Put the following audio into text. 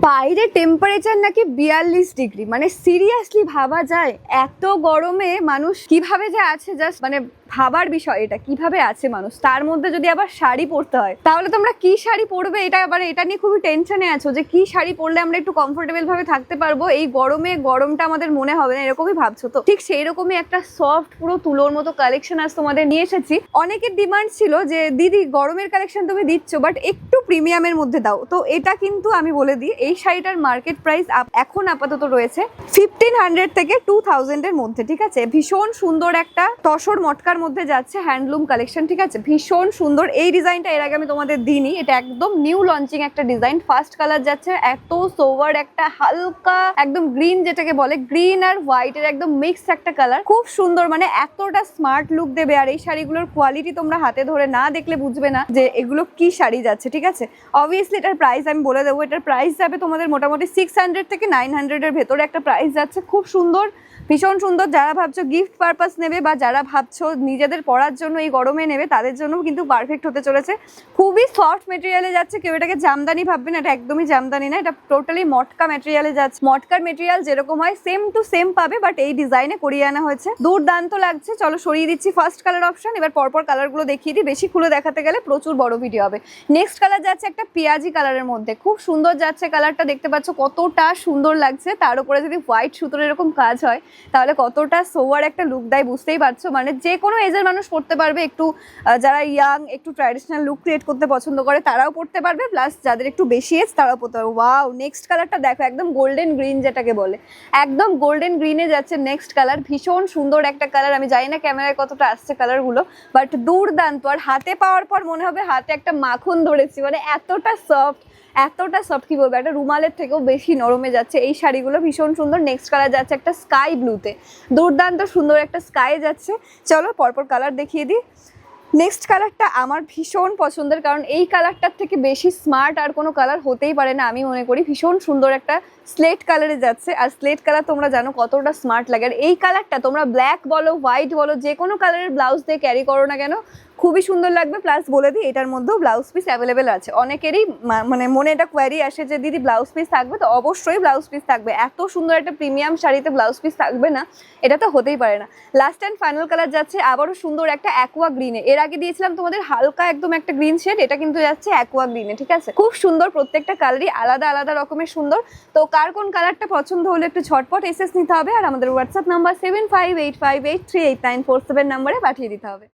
বাইরে টেম্পারেচার নাকি 42 ডিগ্রি, মানে সিরিয়াসলি ভাবা যায় এত গরমে মানুষ কিভাবে যে আছে, জাস্ট মানে ভাবার বিষয় এটা, কিভাবে আছে মানুষ। তার মধ্যে যদি আবার শাড়ি পরতে হয়, তাহলে তোমরা কি শাড়ি পরবে, এটা আবার এটা নিয়ে খুবই টেনশনে আছো যে কি শাড়ি পরলে আমরা একটু কমফোর্টেবল ভাবে থাকতে পারবো, এই গরমে গরমটা আমাদের মনে হবে না, এরকমই ভাবছো তো। ঠিক সেই রকমই একটা সফট পুরো তুলোর মতো কালেকশন আজ তোমাদের নিয়ে এসেছি। অনেকের ডিমান্ড ছিল যে দিদি গরমের কালেকশন তুমি দিচ্ছ বাট একটু প্রিমিয়ামের মধ্যে দাও, তো এটা কিন্তু আমি বলে দিই এই শাড়িটার মার্কেট প্রাইস এখন আপাতত রয়েছে 1500 থেকে 2000 এর মধ্যে। ঠিক আছে, ভীষণ সুন্দর একটা তসর মটকার মধ্যে যাচ্ছে, হ্যান্ডলুম কালেকশন। ঠিক আছে, ভীষণ সুন্দর। এই ডিজাইনটা এর আগে আমি তোমাদের দিইনি, এটা একদম নিউ লঞ্চিং একটা ডিজাইন। ফার্স্ট কালার যাচ্ছে এত সোভার একটা হালকা একদম গ্রিন, যেটাকে বলে গ্রিন আর হোয়াইট এর একদম মিক্স একটা কালার, খুব সুন্দর, মানে এতটা স্মার্ট লুক দেবে। আর এই শাড়িগুলোর কোয়ালিটি তোমরা হাতে ধরে না দেখলে বুঝবে না যে এগুলো কি শাড়ি যাচ্ছে। ঠিক আছে, অবভিয়াসলি এটার প্রাইস আমি বলে দেবো। এটার প্রাইস যাবে তোমাদের মোটামুটি 600 থেকে 900 এর ভেতরে একটা প্রাইস যাচ্ছে। খুব সুন্দর, ভীষণ সুন্দর। যারা ভাবছো গিফট পারপাস নেবে বা যারা ভাবছো নিজেদের পরার জন্য এই গরমে নেবে, তাদের জন্য কিন্তু পারফেক্ট হতে চলেছে। খুবই সফট মেটেরিয়ালে যাচ্ছে, কেউ এটাকে জামদানি ভাববে না, এটা একদমই জামদানি না, এটা টোটালি মটকা মেটেরিয়ালে যাচ্ছে। মটকার মেটেরিয়াল যেরকম হয় সেম টু সেম পাবে, বাট এই ডিজাইনে করিয়ে আনা হয়েছে। দুর্দান্ত লাগছে। চলো সরিয়ে দিচ্ছি ফার্স্ট কালার অপশন, এবার পরপর কালারগুলো দেখিয়ে দিই, বেশি খুলে দেখাতে গেলে প্রচুর বড় ভিডিও হবে। নেক্সট কালার যাচ্ছে একটা পেঁয়াজি কালারের মধ্যে, খুব সুন্দর যাচ্ছে কালারটা, দেখতে পাচ্ছ কতটা সুন্দর লাগছে। তার উপরে যদি হোয়াইট সুতোর এরকম কাজ হয় তাহলে কতটা সোয়ার একটা লুক দেয় বুঝতেই পারছো। মানে যে কোনো এজের মানুষ পড়তে পারবে, একটু যারা ইয়াং একটু ট্র্যাডিশনাল লুক ক্রিয়েট করতে পছন্দ করে তারাও পড়তে পারবে, প্লাস যাদের একটু বেশি এজ তারাও পড়তে পারবে। ওয়াও, নেক্সট কালারটা দেখো, একদম গোল্ডেন গ্রিন যেটাকে বলে, একদম গোল্ডেন গ্রিনে যাচ্ছে নেক্সট কালার। ভীষণ সুন্দর একটা কালার, আমি জানি না ক্যামেরায় কতটা আসছে কালারগুলো, বাট দুর্দান্ত। আর হাতে পাওয়ার পর মনে হবে হাতে একটা মাখন ধরেছি, মানে এতটা সফট, এতটা সফট, কি বলবো, একটা রুমালের থেকেও বেশি নরমে যাচ্ছে এই শাড়িগুলো। ভীষণ সুন্দর। নেক্সট কালার যাচ্ছে একটা স্কাই ব্লুতে, দুর্দান্ত সুন্দর একটা স্কাই যাচ্ছে। চলো পরপর কালার দেখিয়ে দিই। নেক্সট কালারটা আমার ভীষণ পছন্দের, কারণ এই কালারটার থেকে বেশি স্মার্ট আর কোনো কালার হতেই পারে না আমি মনে করি। ভীষণ সুন্দর একটা স্লেট কালারে যাচ্ছে, আর স্লেট কালার তোমরা জানো কতটা স্মার্ট লাগে। আর এই কালারটা তোমরা ব্ল্যাক বলো হোয়াইট বলো যে কোনো কালারের ব্লাউজ দিয়ে ক্যারি করো না কেন, খুবই সুন্দর লাগবে। প্লাস বলে দিই এটার মধ্যেও ব্লাউজ পিস অ্যাভেলেবেল আছে। অনেকেরই মানে মনে এটা কোয়ারি আসে যে দিদি ব্লাউজ পিস থাকবে, তো অবশ্যই ব্লাউজ পিস থাকবে। এত সুন্দর একটা প্রিমিয়াম শাড়িতে ব্লাউজ পিস থাকবে না, এটা তো হতেই পারে না। লাস্ট অ্যান্ড ফাইনাল কালার যাচ্ছে আবারও সুন্দর একটা অ্যাকোয়া গ্রিনে। এর আগে দিয়েছিলাম তোমাদের হালকা একদম একটা গ্রিন শেড, এটা কিন্তু যাচ্ছে অ্যাকোয়া গ্রিনে। ঠিক আছে, খুব সুন্দর, প্রত্যেকটা কালারই আলাদা আলাদা রকমের সুন্দর। তো কার কোন কালারটা পছন্দ হলে একটু ঝটপট এসএস নিতে হবে, আর আমাদের হোয়াটসঅ্যাপ নাম্বার 7585838947 নাম্বারে পাঠিয়ে দিতে হবে।